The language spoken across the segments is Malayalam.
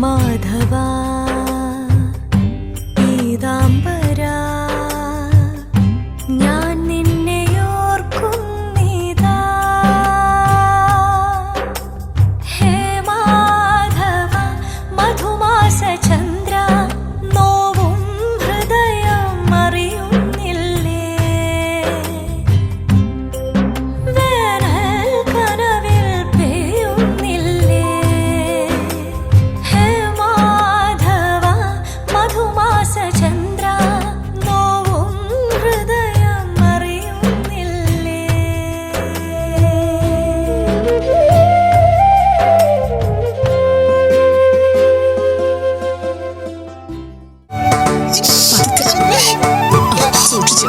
മാധവാ പീതാംബരാ ഞാൻ നിന്നെ ഓർക്കുന്നിതാ. ഹേ മാധവ മധുമാസ ചന്ദ്ര നോവും ഹൃദയം അറിയുന്നില്ലേ. വേനൽ കനവിൽ പെയ്യുന്നില്ലേ. ഹേ മാധവ മധുമാസ ചന്ദ്ര നോവും ഹൃദയം അറിയുന്നില്ലേ. സൂക്ഷിച്ചു.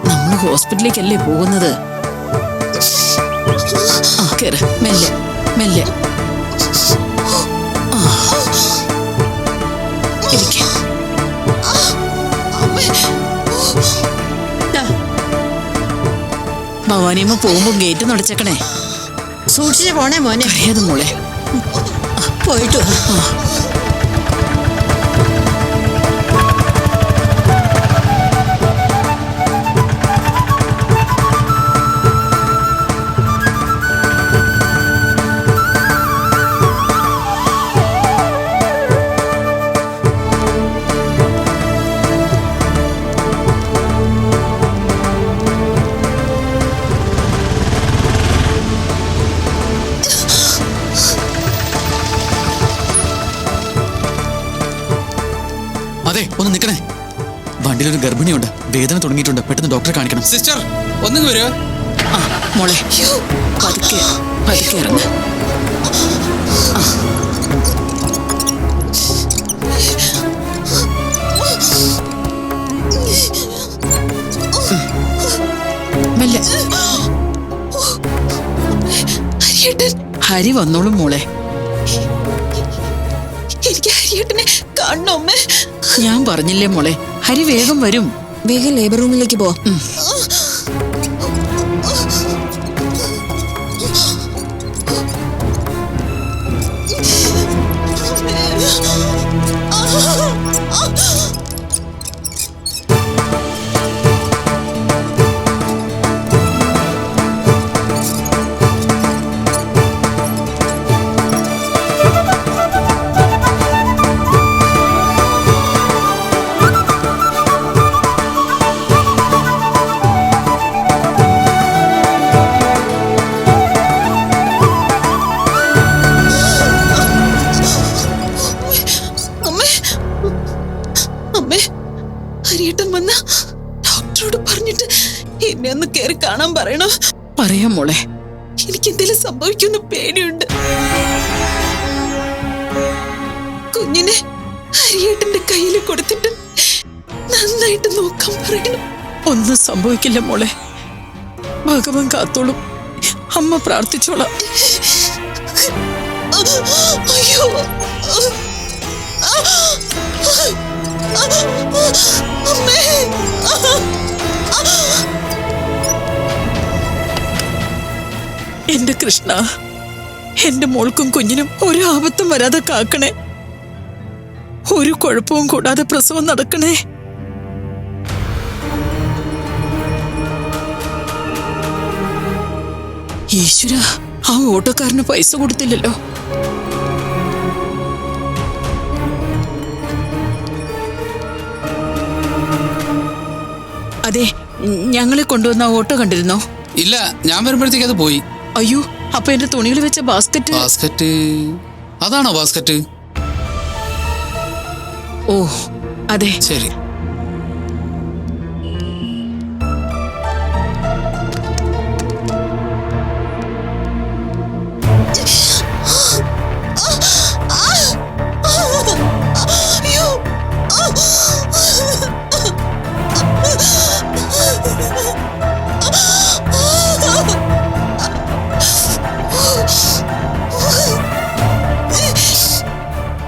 നമ്മൾ ഹോസ്പിറ്റലിലേക്കല്ലേ പോകുന്നത്. കേറ്, മെല്ലെ മെല്ലെ. ഭവാനിയമ്മ പോകുമ്പോ ഗേറ്റ് നടച്ചേക്കണേ. സൂക്ഷിച്ചു പോണേ മോനെ. അറിയാതെ മോളെ. പോയിട്ടു അതെ, ഒന്ന് നിൽക്കണേ. വണ്ടിയിലൊരു ഗർഭിണിയുണ്ട്, വേദന തുടങ്ങിയിട്ടുണ്ട്. പെട്ടെന്ന് ഡോക്ടറെ കാണിക്കണം. സിസ്റ്റർ ഒന്നും വരുമോ? മോളെ പതുക്കെ പതുക്കെ ഇറങ്ങ്. മെല്ലെ. ഹരി വന്നോളും മോളെ. എനിക്ക് ഹരിയേട്ടനെ കാണണോ അമ്മേ? ഞാൻ പറഞ്ഞില്ലേ മോളെ, ഹരി വേഗം വരും. വേഗം ലേബർ റൂമിലേക്ക് പോ. ഹരിയേട്ടൻ വന്ന ഡോക്ടറോട് പറഞ്ഞിട്ട് എന്നെ ഒന്ന് കയറി കാണാൻ പറയണോ? പറയാം മോളെ. എനിക്ക് എന്തെങ്കിലും സംഭവിക്കുന്ന പേടിയുണ്ട്. കുഞ്ഞിനെ ഹരിയേട്ടന്റെ കയ്യിൽ കൊടുത്തിട്ട് നന്നായിട്ട് നോക്കാൻ പറയണം. ഒന്നും സംഭവിക്കില്ല മോളെ, ഭഗവാൻ കാത്തോളും. അമ്മ പ്രാർത്ഥിച്ചോളാം. അയ്യോ, അമ്മേ. എന്റെ കൃഷ്ണ, എന്റെ മോൾക്കും കുഞ്ഞിനും ഒരു ആപത്തും വരാതെ കാക്കണേ. ഒരു കുഴപ്പവും കൂടാതെ പ്രസവം നടക്കണേ. ഈശ്വര, ആ ഓട്ടോക്കാരന് പൈസ കൊടുത്തില്ലല്ലോ. അതെ, ഞങ്ങളെ കൊണ്ടുവന്ന ഓട്ടോ കണ്ടിരുന്നോ? ഇല്ല, ഞാൻ വരുമ്പോഴത്തേക്ക് അത് പോയി. അയ്യോ, അപ്പൊ എന്റെ തുണികൾ വെച്ച ബാസ്ക്കറ്റ്. ബാസ്ക്കറ്റ് അതാണോ ബാസ്ക്കറ്റ്? ഓ അതെ. ശരി.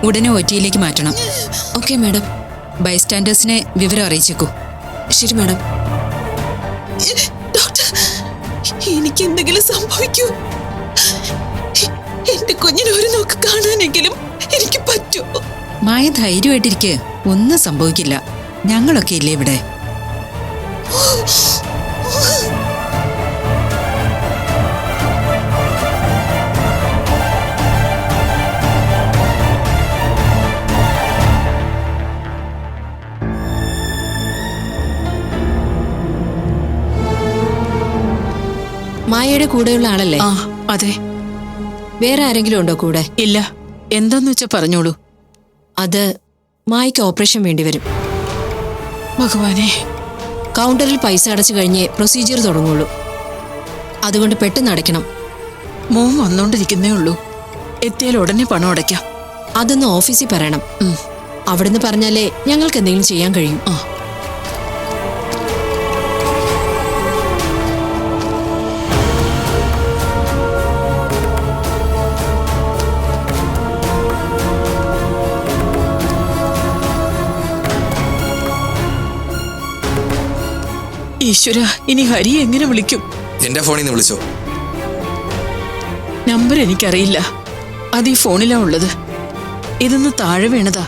ഉടനെ ഒറ്റിയിലേക്ക് മാറ്റണം. Okay madam. ബൈസ്റ്റാൻഡേഴ്സിനെ വിവരം അറിയിച്ചേക്കൂ. ശരി മാഡം. ഡോക്ടർ, ഈ സംഭവിക്കൂ. എന്റെ കുഞ്ഞിനെ ഒരു നോക്ക് കാണാനെങ്കിലും എനിക്ക് പറ്റൂ. മായ ധൈര്യമായിട്ടിരിക്കെ ഒന്നും സംഭവിക്കില്ല. ഞങ്ങളൊക്കെ ഇല്ലേ ഇവിടെ. മായയുടെ കൂടെയുള്ള ആളല്ലേ? ആ അതെ. വേറെ ആരെങ്കിലും ഉണ്ടോ കൂടെ? ഇല്ല, എന്താന്ന് വെച്ചാ പറഞ്ഞോളൂ. അത് മായയ്ക്ക് ഓപ്പറേഷൻ വേണ്ടിവരും. ഭഗവാനെ. കൗണ്ടറിൽ പൈസ അടച്ചു കഴിഞ്ഞേ പ്രൊസീജിയർ തുടങ്ങുള്ളൂ. അതുകൊണ്ട് പെട്ടെന്ന് അടയ്ക്കണം. മോൻ വന്നോണ്ടിരിക്കുന്നേ ഉള്ളൂ. എത്തിയാൽ ഉടനെ പണം അടയ്ക്കാം. അതൊന്ന് ഓഫീസിൽ പറയണം. അവിടുന്ന് പറഞ്ഞാലേ ഞങ്ങൾക്ക് എന്തെങ്കിലും ചെയ്യാൻ കഴിയും. ഈശ്വര, ഇനി ഹരി എങ്ങനെ വിളിക്കും? എന്റെ ഫോണിൽ നിന്ന് വിളിച്ചോ? നമ്പർ എനിക്കറിയില്ല. അത് ഈ ഫോണിലാ ഉള്ളത്. ഇതൊന്ന് താഴെ വീണതാ.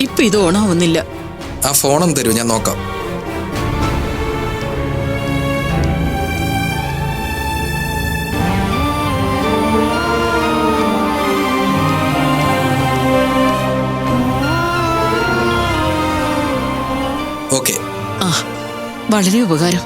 ഇപ്പൊ ഇത് ഓണാവുന്നില്ല. ആ ഫോണും തരൂ, ഞാൻ നോക്കാം. ഓക്കെ. ആ, വളരെ ഉപകാരം.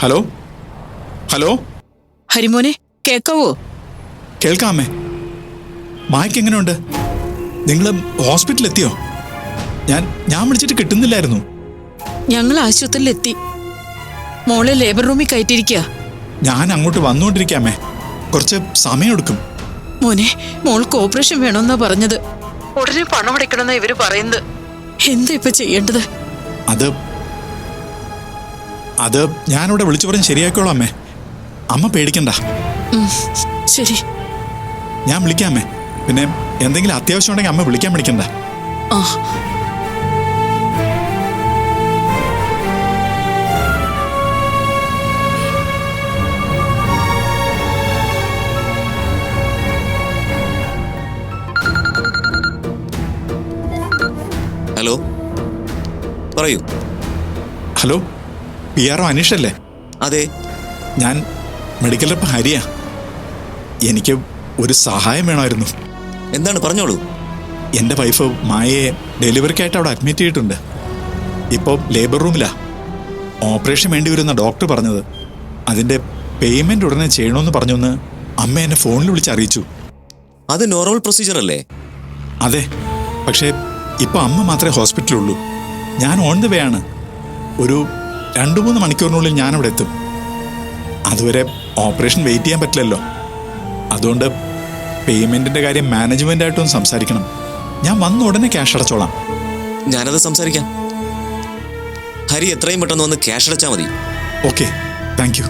Hello hello. ഹരിമോനെ, കേക്കാവോ? കേൾക്കാമേ. മായ്ക്ക് എങ്ങനെയുണ്ട്? നിങ്ങൾ ഹോസ്പിറ്റലിൽ എത്തിയോ? ഞാൻ വിളിച്ചിട്ട് കിട്ടുന്നില്ലായിരുന്നു. ഞങ്ങൾ ആശുപത്രിയിലെത്തി. മോളെ ലേബർ റൂമിൽ കയറ്റിയിരിക്കുക. ഞാൻ അങ്ങോട്ട് വന്നുകൊണ്ടിരിക്കാമേ. കുറച്ച് സമയമെടുക്കും. മോനെ, മോൾക്ക് ഓപ്പറേഷൻ വേണമെന്നാ പറഞ്ഞത്. ഉടനെ പണം അടയ്ക്കണമെന്നാ ഇവര് പറയുന്നത്. എന്താ ഇപ്പൊ ചെയ്യേണ്ടത്? അത് ഞാനിവിടെ വിളിച്ചു പറഞ്ഞ് ശരിയാക്കോളാം അമ്മേ. അമ്മ പേടിക്കണ്ട. ശരി, ഞാൻ വിളിക്കാമേ. പിന്നെ എന്തെങ്കിലും അത്യാവശ്യം ഉണ്ടെങ്കിൽ അമ്മ വിളിക്കാൻ പഠിക്കണ്ട. ആ. ഹലോ, പറയൂ. Hello, PRO അനീഷല്ലേ? അതെ, ഞാൻ മെഡിക്കൽ റെപ്പ് ഹരിയാ. എനിക്ക് ഒരു സഹായം വേണമായിരുന്നു. എന്താണ്, പറഞ്ഞോളൂ. എൻ്റെ വൈഫ് മായയെ ഡെലിവറിക്കായിട്ട് അവിടെ അഡ്മിറ്റ് ചെയ്തിട്ടുണ്ട്. ഇപ്പോൾ ലേബർ റൂമിലാ. ഓപ്പറേഷൻ വേണ്ടി വരുന്ന ഡോക്ടർ പറഞ്ഞത്. അതിൻ്റെ പേയ്മെൻറ്റ് ഉടനെ ചെയ്യണമെന്ന് പറഞ്ഞൊന്ന് അമ്മ എന്നെ ഫോണിൽ വിളിച്ച് അറിയിച്ചു. അത് നോർമൽ പ്രൊസീജിയർ അല്ലേ? അതെ, പക്ഷേ ഇപ്പോൾ അമ്മ മാത്രമേ ഹോസ്പിറ്റലുള്ളൂ. ഞാൻ ഓൺ ദ വേ ആണ്. ഒരു 2-3 മണിക്കൂറിനുള്ളിൽ ഞാനവിടെ എത്തും. അതുവരെ ഓപ്പറേഷൻ വെയിറ്റ് ചെയ്യാൻ പറ്റില്ലല്ലോ. അതുകൊണ്ട് പേയ്മെൻറ്റിൻ്റെ കാര്യം മാനേജ്മെൻറ്റായിട്ടൊന്ന് സംസാരിക്കണം. ഞാൻ വന്ന ഉടനെ ക്യാഷ് അടച്ചോളാം. ഞാനത് സംസാരിക്കാം. ഹരി എത്രയും പെട്ടെന്ന് വന്ന് ക്യാഷ് അടച്ചാൽ മതി. Okay, thank you.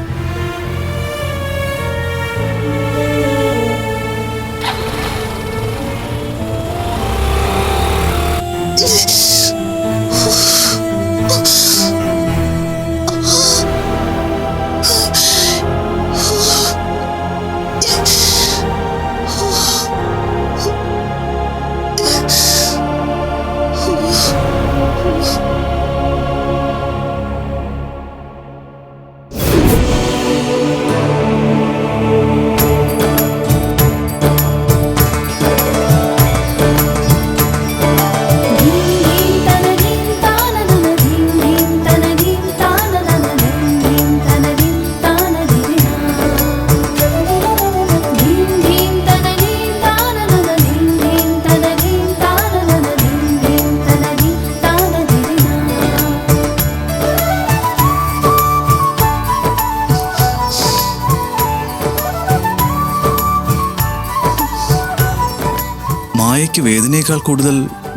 മായയ്ക്ക് വേദനയേക്കാൾ കൂടുതൽ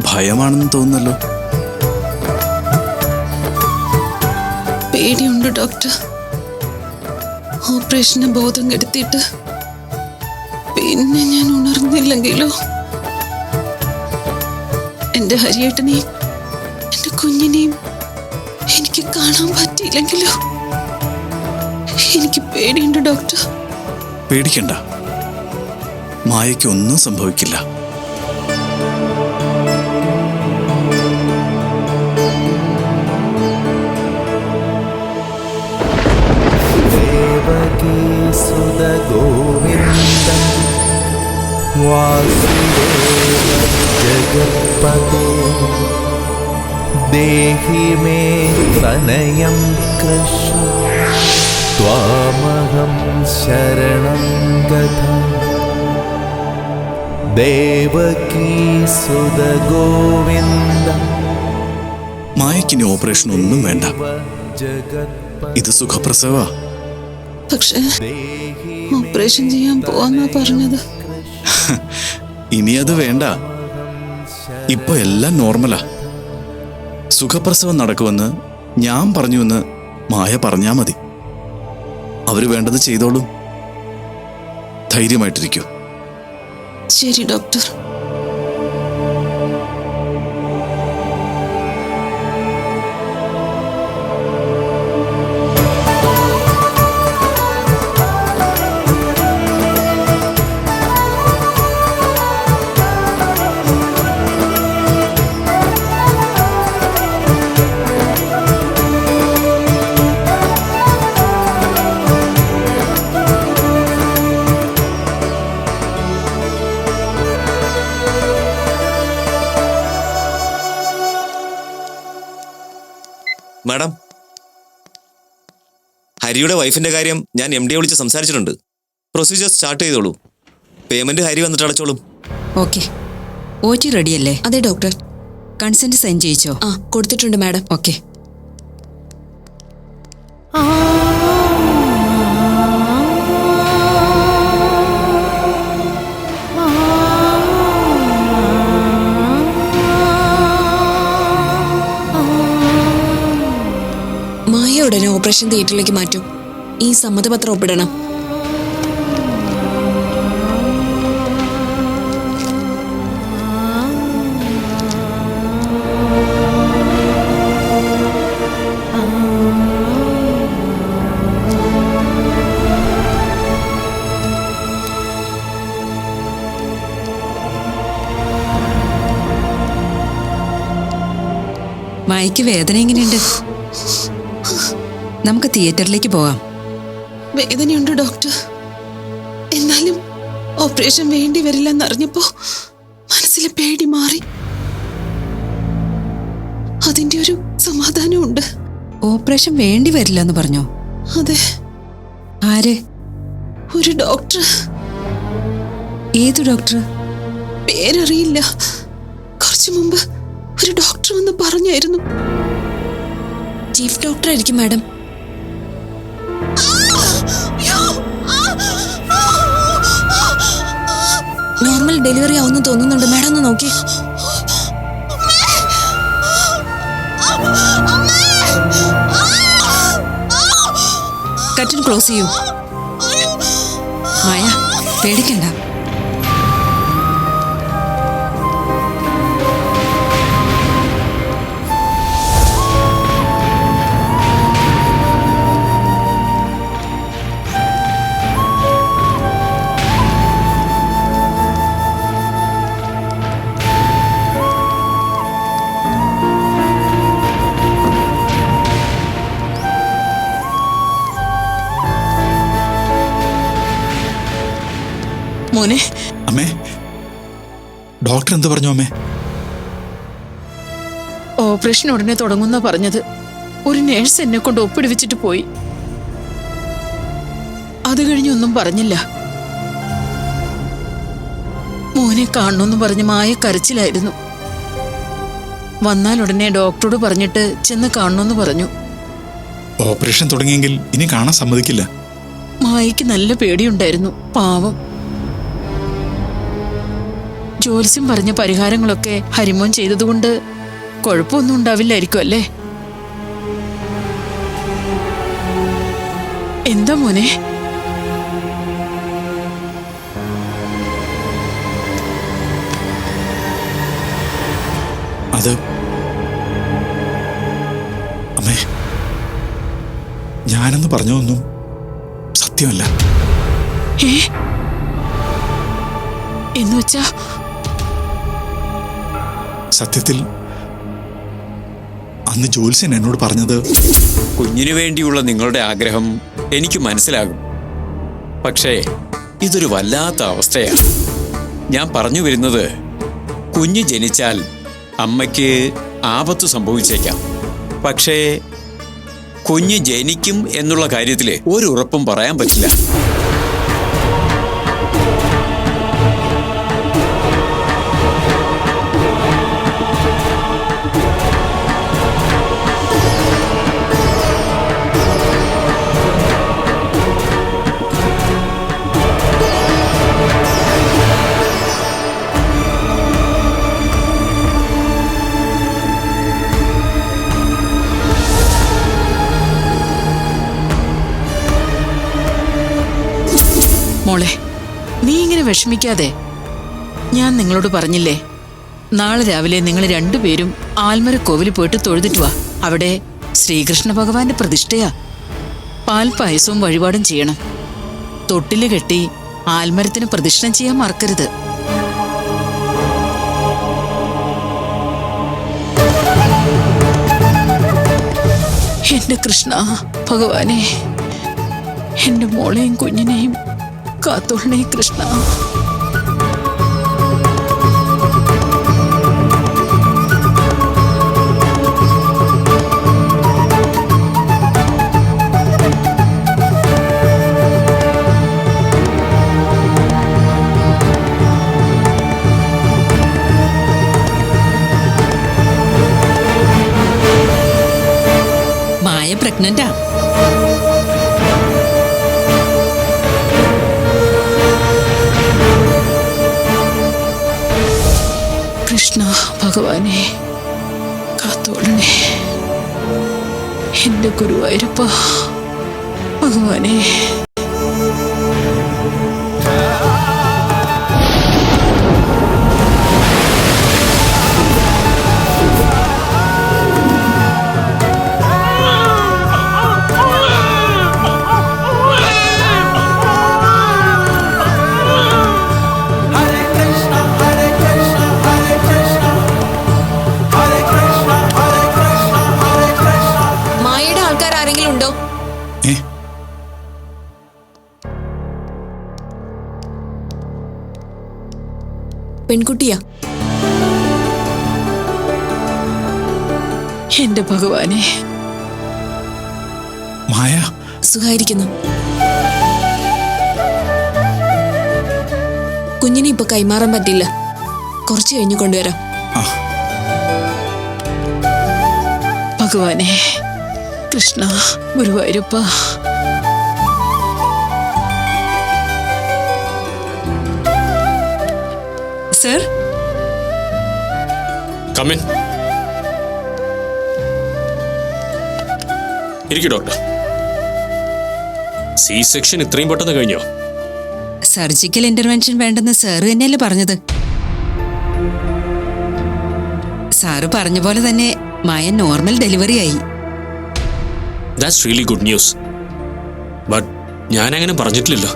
ഭയമാണെന്ന് തോന്നുന്നല്ലോ. പേടിയുണ്ട് ഡോക്ടർ. ഓപ്പറേഷന് ബോധം കെടുത്തിയിട്ട് പിന്നെ ഞാൻ ഉണർന്നില്ലെങ്കിലോ, എന്റെ ഹരിയേട്ടനെയും എന്റെ കുഞ്ഞിനെയും എനിക്ക് കാണാൻ പറ്റിയില്ലെങ്കിലോ, എനിക്ക് പേടിയുണ്ട് ഡോക്ടർ. പേടിക്കണ്ട, മായയ്ക്ക് ഒന്നും സംഭവിക്കില്ല. ഗോവിന്ദം വാസുദേവ ജഗത്പതേ ദേഹി മേ തനയം കൃഷ്ണ ത്വാമഹം ശരണം ഗതഃ ദേവകീ സുത ഗോവിന്ദം. മായയ്ക്കിനി ഓപ്പറേഷൻ ഒന്നും വേണ്ട. ഇത് സുഖപ്രസവ. പക്ഷേ ഓപ്പറേഷൻ ചെയ്യാൻ പോവാന്നാ പറഞ്ഞത്. ഇനി അത് വേണ്ട. ഇപ്പൊ എല്ലാം നോർമലാ. സുഖപ്രസവം നടക്കുമെന്ന് ഞാൻ പറഞ്ഞുവെന്ന് മായ പറഞ്ഞാ മതി. അവര് വേണ്ടത് ചെയ്തോളും. ധൈര്യമായിട്ടിരിക്കൂ. ശരി ഡോക്ടർ. മാഡം, ഹരിയുടെ വൈഫിന്റെ കാര്യം ഞാൻ MD വിളിച്ച് സംസാരിച്ചിട്ടുണ്ട്. പ്രൊസീജിയർ സ്റ്റാർട്ട് ചെയ്തോളൂ. പേയ്മെന്റ് ഹരി വന്നിട്ട് അടച്ചോളും. ഓക്കെ. OT റെഡിയല്ലേ? അതെ ഡോക്ടർ. Consent sign ചെയ്യിച്ചോ? ആ കൊടുത്തിട്ടുണ്ട് മാഡം. ഓക്കെ. മായ ഉടനെ ഓപ്പറേഷൻ തിയേറ്ററിലേക്ക് മാറ്റും. ഈ സമ്മതപത്രം ഒപ്പിടണം. മായയ്ക്ക് വേദന എങ്ങനെയുണ്ട്? നമുക്ക് തിയേറ്ററിലേക്ക് പോകാം. വേദനയുണ്ട് ഡോക്ടർ. എന്നാലും ഓപ്പറേഷൻ വേണ്ടി വരില്ലെന്നറിഞ്ഞപ്പോ മനസ്സിലെ പേടി മാറി. അതിന്റെ ഒരു സമാധാനമുണ്ട്. ഓപ്പറേഷൻ വേണ്ടി വരില്ല എന്ന് പറഞ്ഞോ? അതെ. ആര്? ഒരു ഡോക്ടർ. ഏത് ഡോക്ടർ? പേരറിയില്ല. കുറച്ചു മുമ്പ് ഒരു ഡോക്ടർ വന്ന് പറഞ്ഞായിരുന്നു. ചീഫ് ഡോക്ടർ ആയിരിക്കും മാഡം. നോർമൽ ഡെലിവറി ആവുന്നു തോന്നുന്നുണ്ട്. മാഡം ഒന്ന് നോക്കി. കർട്ടൻ ക്ലോസ് ചെയ്യൂ. മായ, പേടിക്കണ്ട. മോനെ. അമ്മേ, ഡോക്ടർ എന്ത് പറഞ്ഞു അമ്മേ? ഓപ്പറേഷൻ ഉടനെ തുടങ്ങുന്ന പറഞ്ഞത്. ഒരു നേഴ്സ് എന്നെ കൊണ്ട് ഒപ്പിടിവിച്ചിട്ട് പോയി. അത് കഴിഞ്ഞൊന്നും പറഞ്ഞില്ല. മോനെ കാണണമെന്ന് പറഞ്ഞ് മായ കരച്ചിലായിരുന്നു. വന്നാൽ ഉടനെ ഡോക്ടറോട് പറഞ്ഞിട്ട് ചെന്ന് കാണണമെന്ന് പറഞ്ഞു. ഓപ്പറേഷൻ തുടങ്ങിയെങ്കിൽ ഇനി കാണാൻ സമ്മതിക്കില്ല. മായയ്ക്ക് നല്ല പേടിയുണ്ടായിരുന്നു. പാവം. ജ്യോത്സ്യം പറഞ്ഞ പരിഹാരങ്ങളൊക്കെ ഹരിമോൻ ചെയ്തതുകൊണ്ട് കുഴപ്പമൊന്നും ഉണ്ടാവില്ലായിരിക്കും അല്ലേ? എന്താ മോനെ? അത് അമ്മേ, ഞാനെന്ന് പറഞ്ഞതൊന്നും സത്യമല്ല. എന്നുവെച്ചാ സത്യത്തിൽ അന്ന് ജ്യോത്സ്യൻ എന്നോട് പറഞ്ഞത് കുഞ്ഞിനു വേണ്ടിയുള്ള നിങ്ങളുടെ ആഗ്രഹം എനിക്ക് മനസ്സിലാകും. പക്ഷേ ഇതൊരു വല്ലാത്ത അവസ്ഥയാണ്. ഞാൻ പറഞ്ഞു വരുന്നത്, കുഞ്ഞ് ജനിച്ചാൽ അമ്മയ്ക്ക് ആപത്ത് സംഭവിച്ചേക്കാം. പക്ഷേ കുഞ്ഞ് ജനിക്കും എന്നുള്ള കാര്യത്തിൽ ഒരു ഉറപ്പും പറയാൻ പറ്റില്ല. മോളെ, നീ ഇങ്ങനെ വിഷമിക്കാതെ. ഞാൻ നിങ്ങളോട് പറഞ്ഞില്ലേ, നാളെ രാവിലെ നിങ്ങൾ രണ്ടുപേരും ആൽമര കോവിലിൽ പോയിട്ട് തൊഴുതിട്ട് വാ. അവിടെ ശ്രീകൃഷ്ണ ഭഗവാന്റെ പ്രതിഷ്ഠയാ. പാൽ പായസവും വഴിപാടും ചെയ്യണം. തൊട്ടില് കെട്ടി ആൽമരത്തിന് പ്രദക്ഷിണം ചെയ്യാൻ മറക്കരുത്. എന്റെ കൃഷ്ണ ഭഗവാനെ, എന്റെ മോളെയും കുഞ്ഞിനെയും കാത്തോളണേ കൃഷ്ണ. മായ പ്രഗ്നന്റാ. കൃഷ്ണ ഭഗവാനെ, കാത്തോളണേ എന്റെ ഗുരുവായൂരപ്പ ഭഗവാനെ. പെൺകുട്ടിയാ. എന്റെ ഭഗവാനെ. മായ സുഖായിരിക്കുന്നു. കുഞ്ഞിനെ ഇപ്പൊ കൈമാറാൻ പറ്റില്ല, കുറച്ച് കഴിഞ്ഞു കൊണ്ടുവരാം. ഭഗവാനെ കൃഷ്ണ ഗുരുവായൂരപ്പ. Sir, come in. ഇരിക്കൂ ഡോക്ടർ. സി സെക്ഷൻ ഇത്രയും പെട്ടെന്ന് കഴിഞ്ഞോ? സർജിക്കൽ ഇന്റർവെൻഷൻ വേണ്ടെന്ന് സാറ് തന്നെയല്ലേ പറഞ്ഞത്? സാറ് പറഞ്ഞ പോലെ തന്നെ മായ നോർമൽ ഡെലിവറി ആയി. That's really good news. But ഞാൻ അങ്ങനെ പറഞ്ഞിട്ടില്ലല്ലോ.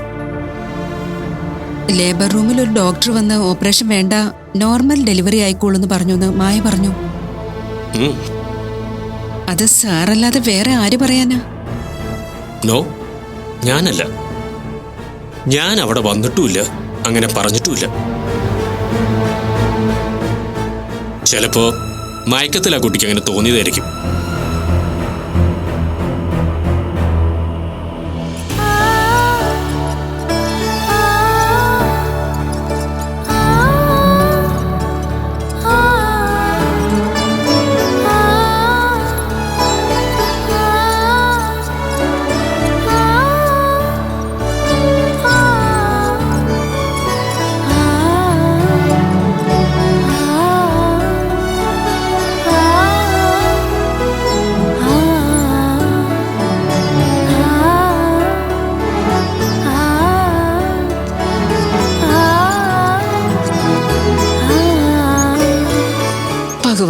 ലേബർ റൂമിൽ ഒരു ഡോക്ടർ വന്ന് ഓപ്പറേഷൻ വേണ്ട, നോർമൽ ഡെലിവറി ആയിക്കോളൂന്ന് പറഞ്ഞു എന്ന് മായ പറഞ്ഞു. അത് സാറല്ലാതെ വേറെ ആര് പറയാനാ? നോ, ഞാനല്ല. ഞാൻ അവിടെ വന്നിട്ടുമില്ല, അങ്ങനെ പറഞ്ഞിട്ടുമില്ല. ചിലപ്പോ മയക്കത്തിൽ ആ കുട്ടിക്ക് അങ്ങനെ തോന്നിയതായിരിക്കും.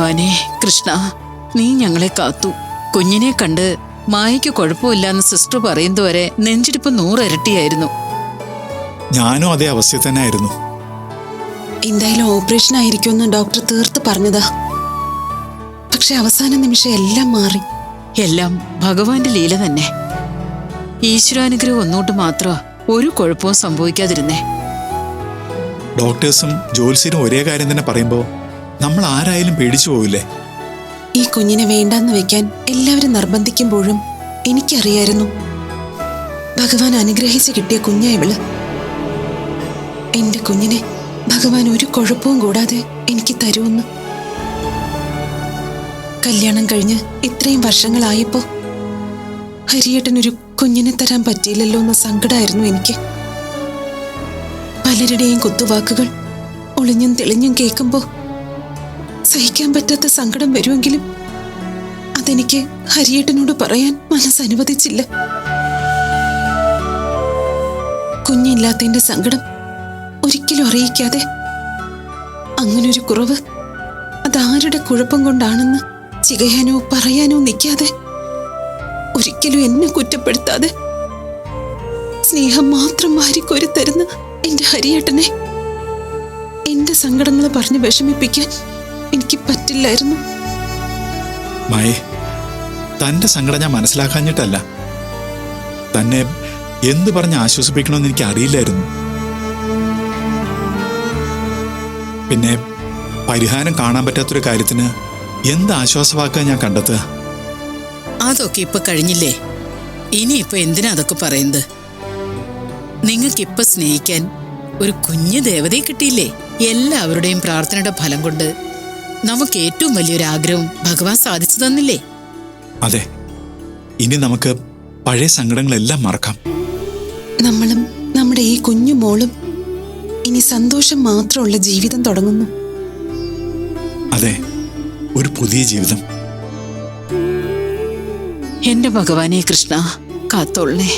ഭഗവാനെ കൃഷ്ണ, നീ ഞങ്ങളെ കാത്തു. കുഞ്ഞിനെ കണ്ട് മായയ്ക്ക് കുഴപ്പമില്ലാന്ന് സിസ്റ്റർ പറയുന്നതുവരെ നെഞ്ചിടിപ്പ് 100 ഇരട്ടിയായിരുന്നു. ഞാനും അതേ അവസ്ഥയിൽ തന്നെ ആയിരുന്നു. എന്തായാലും ഓപ്പറേഷൻ ആയിരിക്കുമെന്ന് ഡോക്ടർ തീർത്ത് പറഞ്ഞതാ. പക്ഷെ അവസാന നിമിഷം എല്ലാം മാറി. എല്ലാം ഭഗവാന്റെ ലീല തന്നെ. ഈശ്വരാനുഗ്രഹം ഒന്നോട്ട് മാത്രമാ ഒരു കുഴപ്പവും സംഭവിക്കാതിരുന്നേ. ഡോക്ടേഴ്സും ജ്യോത്സ്യരും ഒരേ കാര്യം തന്നെ പറയുമ്പോൾ നമ്മൾ ആരായാലും പേടിച്ചു പോവില്ലേ? ഈ കുഞ്ഞിനെ വേണ്ടാന്ന് വെക്കാൻ എല്ലാവരും നിർബന്ധിക്കുമ്പോഴും എനിക്കറിയായിരുന്നു ഭഗവാൻ അനുഗ്രഹിച്ച് കിട്ടിയ കുഞ്ഞാ ഇവള്. എന്റെ കുഞ്ഞിനെ ഭഗവാൻ ഒരു കുഴപ്പവും കൂടാതെ എനിക്ക് തരുമെന്ന്. കല്യാണം കഴിഞ്ഞ് ഇത്രയും വർഷങ്ങളായപ്പോ ഹരിയേട്ടനൊരു കുഞ്ഞിനെ തരാൻ പറ്റിയില്ലല്ലോ എന്ന സങ്കടമായിരുന്നു എനിക്ക്. പലരുടെയും കുത്തുവാക്കുകൾ ഒളിഞ്ഞും തെളിഞ്ഞും കേൾക്കുമ്പോ സഹിക്കാൻ പറ്റാത്ത സങ്കടം വരുമെങ്കിലും അതെനിക്ക് ഹരിയേട്ടനോട് പറയാൻ മനസ്സനുവദിച്ചില്ല. കുഞ്ഞില്ലാത്തതിന്റെ സങ്കടം ഒരിക്കലും അറിയിക്കാതെ അങ്ങനൊരു കുറവ് അതാരുടെ കുഴപ്പം കൊണ്ടാണെന്ന് ചികയാനോ പറയാനോ നിൽക്കാതെ ഒരിക്കലും എന്നെ കുറ്റപ്പെടുത്താതെ സ്നേഹം മാത്രം വാരിക്കോരി തരുന്ന എന്റെ ഹരിയേട്ടനെ എന്റെ സങ്കടങ്ങൾ പറഞ്ഞ് വിഷമിപ്പിക്കാൻ എനിക്ക് പറ്റില്ലായിരുന്നു. മായേ, തന്റെ സങ്കടം ഞാൻ മനസ്സിലാക്കാഞ്ഞിട്ടല്ല. തന്നെ എന്ത് പറഞ്ഞ് ആശ്വസിപ്പിക്കണമെന്ന് എനിക്ക് അറിയില്ലായിരുന്നു. പിന്നെ പരിഹാരം കാണാൻ പറ്റാത്തൊരു കാര്യത്തിന് എന്ത് ആശ്വാസവാക്കാൻ ഞാൻ കണ്ടെത്തുക? അതൊക്കെ ഇപ്പൊ കഴിഞ്ഞില്ലേ. ഇനിയിപ്പൊ എന്തിനാ അതൊക്കെ പറയുന്നത്? നിങ്ങൾക്കിപ്പൊ സ്നേഹിക്കാൻ ഒരു കുഞ്ഞു ദേവതയെ കിട്ടിയില്ലേ? എല്ലാവരുടെയും പ്രാർത്ഥനയുടെ ഫലം കൊണ്ട് നമുക്ക് ഏറ്റവും വലിയൊരു ആഗ്രഹം ഭഗവാൻ സാധിച്ചു തന്നില്ലേ? അതെ, ഇനി നമുക്ക് പഴയ സങ്കടങ്ങളെല്ലാം മറക്കാം. നമ്മളും നമ്മുടെ ഈ കുഞ്ഞു മോളും ഇനി സന്തോഷം മാത്രമുള്ള ജീവിതം തുടങ്ങുന്നു. അതെ, ഒരു പുതിയ ജീവിതം. എന്റെ ഭഗവാനെ കൃഷ്ണ, കാത്തോളണേ.